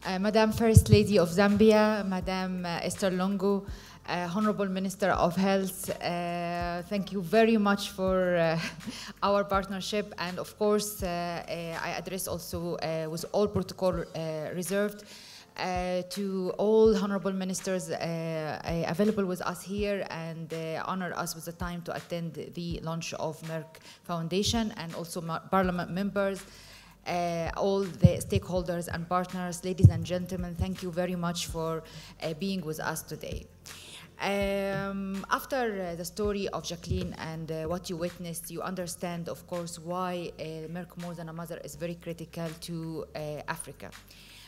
Madam First Lady of Zambia, Madam ESTHER LUNGU, Honorable Minister of Health, thank you very much for our partnership, and of course I address also with all protocol reserved to all honorable ministers available with us here and honor us with the time to attend the launch of Merck Foundation, and also Parliament members, all the stakeholders and partners. Ladies and gentlemen, thank you very much for being with us today. After the story of Jacqueline and what you witnessed, you understand, of course, why Merck More Than a Mother is very critical to Africa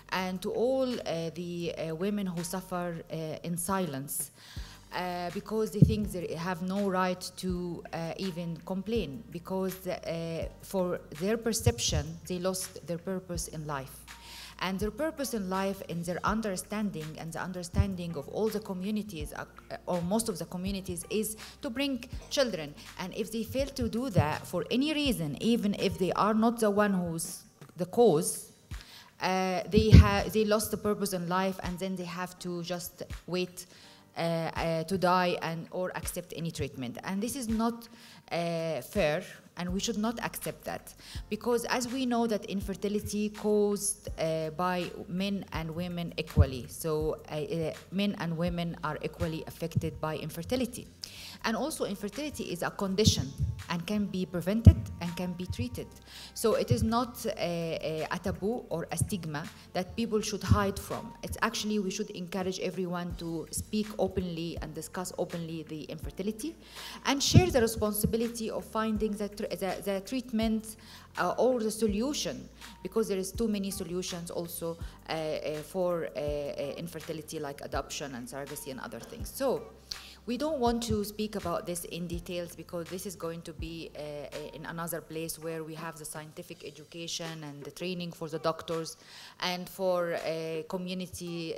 and to all the women who suffer in silence because they think they have no right to even complain, because for their perception, they lost their purpose in life. And their purpose in life, in their understanding and the understanding of all the communities, or most of the communities, is to bring children. And if they fail to do that for any reason, even if they are not the one who's the cause, they lost the purpose in life, and then they have to just wait to die or accept any treatment. And this is not fair, and we should not accept that, because as we know that infertility caused by men and women equally, so men and women are equally affected by infertility. And also infertility is a condition and can be prevented and can be treated. So it is not a taboo or a stigma that people should hide from. It's actually, we should encourage everyone to speak openly and discuss openly the infertility and share the responsibility of finding the treatment or the solution, because there is too many solutions also for infertility, like adoption and surrogacy and other things. So we don't want to speak about this in details, because this is going to be in another place where we have the scientific education and the training for the doctors, and for community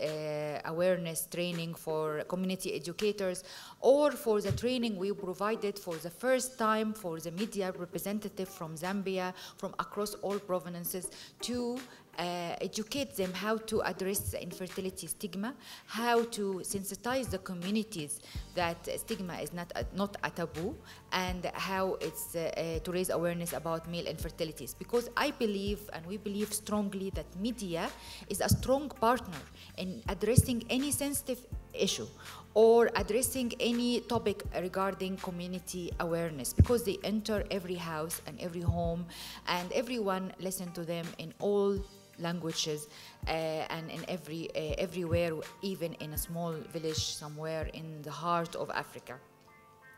awareness training for community educators, or for the training we provided for the first time for the media representative from Zambia, from across all provinces, to educate them how to address the infertility stigma, how to sensitize the communities that stigma is not a taboo, and how it's to raise awareness about male infertilities. Because I believe, and we believe strongly, that media is a strong partner in addressing any sensitive issue or addressing any topic regarding community awareness, because they enter every house and every home, and everyone listen to them in all languages and in everywhere, even in a small village somewhere in the heart of Africa.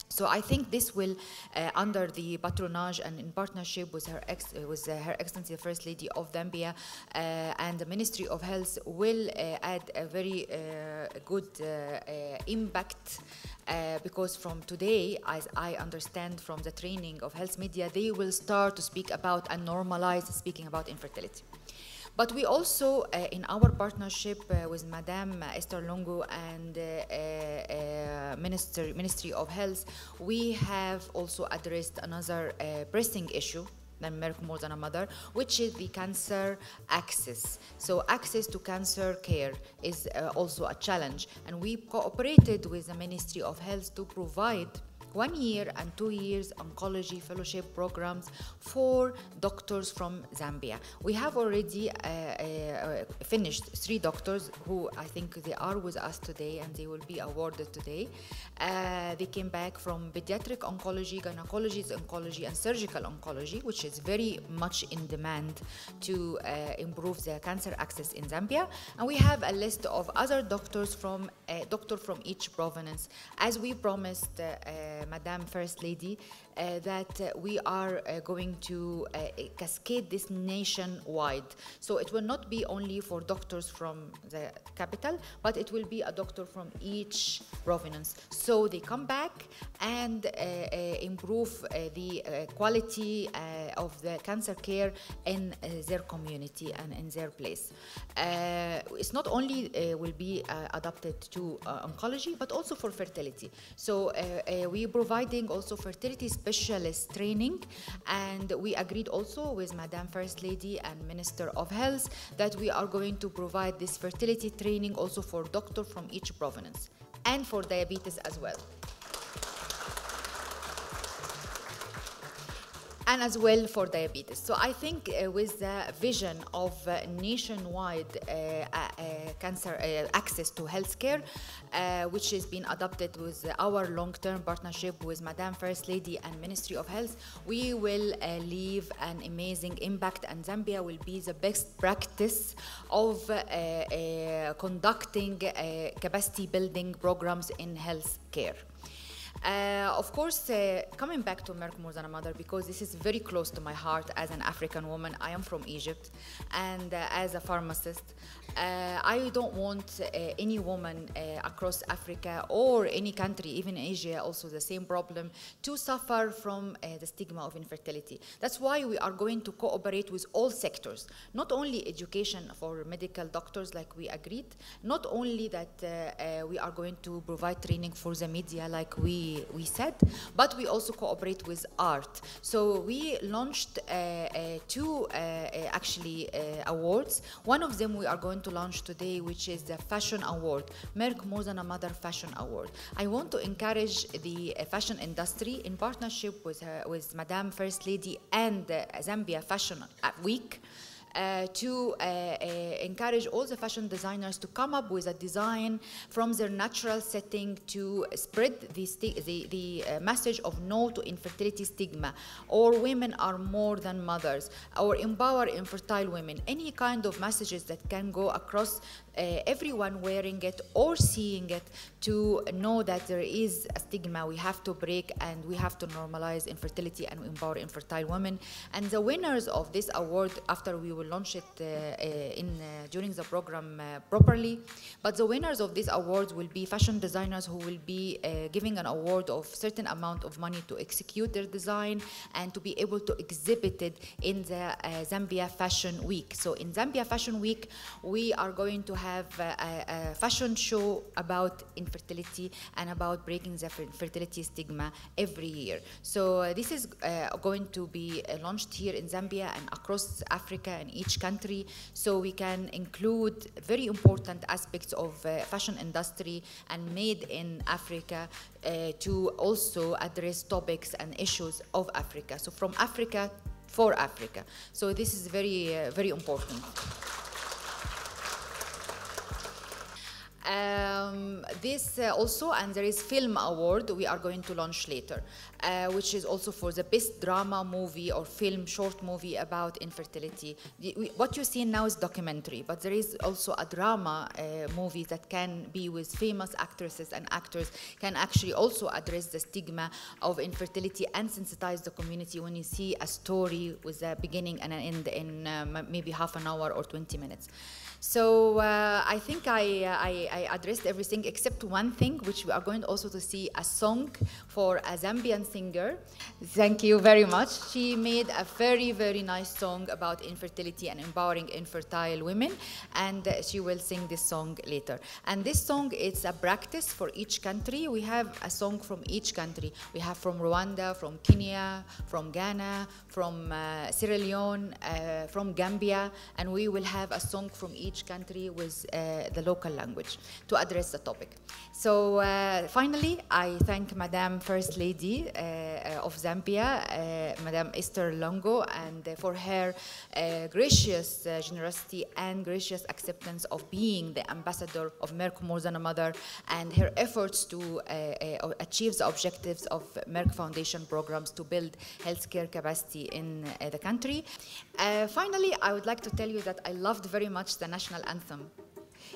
So I think this will, under the patronage and in partnership with Her Excellency, the First Lady of Zambia and the Ministry of Health, will add a very good impact, because from today, as I understand from the training of health media, they will start to speak about and normalize speaking about infertility. But we also, in our partnership with Madam ESTHER LUNGU and Ministry of Health, we have also addressed another pressing issue than Merck More Than a Mother, which is the cancer access. So access to cancer care is also a challenge, and we cooperated with the Ministry of Health to provide 1 year and 2 years oncology fellowship programs for doctors from Zambia. We have already finished 3 doctors who I think they are with us today, and they will be awarded today. They came back from Pediatric Oncology, Gynecology, Oncology, and Surgical Oncology, which is very much in demand to improve the cancer access in Zambia. And we have a list of other doctors from each province, as we promised Madam First Lady, that we are going to cascade this nationwide. So it will not be only for doctors from the capital, but it will be a doctor from each province. So they come back and improve the quality of the cancer care in their community and in their place. It's not only will be adapted to oncology, but also for fertility. So we providing also fertility Specialist training, and we agreed also with Madam First Lady and Minister of Health that we are going to provide this fertility training also for doctors from each province and for diabetes as well. And as well for diabetes. So I think with the vision of nationwide cancer access to healthcare, which has been adopted with our long-term partnership with Madam First Lady and Ministry of Health, we will leave an amazing impact, and Zambia will be the best practice of conducting capacity building programs in healthcare. Of course, coming back to Merck More Than a Mother, because this is very close to my heart as an African woman. I am from Egypt, and as a pharmacist, I don't want any woman across Africa or any country, even Asia, also the same problem, to suffer from the stigma of infertility. That's why we are going to cooperate with all sectors, not only education for medical doctors like we agreed, not only that we are going to provide training for the media like we said, but we also cooperate with art. So we launched two awards. One of them we are going to launch today, which is the Fashion Award, Merck More Than a Mother Fashion Award. I want to encourage the fashion industry in partnership with Madam First Lady and Zambia Fashion Week, to encourage all the fashion designers to come up with a design from their natural setting to spread the message of no to infertility stigma, or women are more than mothers, or empower infertile women. Any kind of messages that can go across everyone wearing it or seeing it, to know that there is a stigma we have to break, and we have to normalize infertility and empower infertile women. And the winners of this award, after we will launch it during the program properly, but the winners of these awards will be fashion designers who will be giving an award of certain amount of money to execute their design and to be able to exhibit it in the Zambia Fashion Week. So in Zambia Fashion Week, we are going to have a fashion show about infertility and about breaking the fertility stigma every year. So this is going to be launched here in Zambia and across Africa and each country, so we can include very important aspects of fashion industry and made in Africa to also address topics and issues of Africa. So from Africa for Africa. So this is very, very important. This also, and there is Film Award we are going to launch later, which is also for the best drama movie or film, short movie about infertility. What you see now is documentary, but there is also a drama movie that can be with famous actresses and actors, can actually also address the stigma of infertility and sensitize the community when you see a story with a beginning and an end in maybe half an hour or 20 minutes. So I think I addressed everything except one thing, which we are going also to see a song for a Zambian singer. Thank you very much. She made a very, very nice song about infertility and empowering infertile women, and she will sing this song later. And this song is a practice for each country. We have a song from each country. We have from Rwanda, from Kenya, from Ghana, from Sierra Leone, from Gambia, and we will have a song from each country with the local language to address the topic. So finally, I thank Madam First Lady of Zambia, Madam ESTHER LUNGU, and for her gracious generosity and gracious acceptance of being the ambassador of Merck More Than a Mother, and her efforts to achieve the objectives of Merck Foundation programs to build healthcare capacity in the country. Finally, I would like to tell you that I loved very much the national anthem.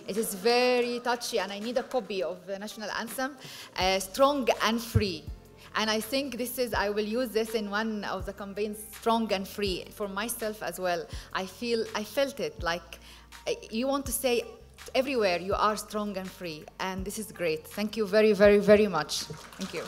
It is very touchy, and I need a copy of the national anthem, Strong and Free. And I think this is, I will use this in one of the campaigns, Strong and Free, for myself as well. I felt it, like you want to say everywhere you are strong and free, and this is great. Thank you very, very, very much. Thank you.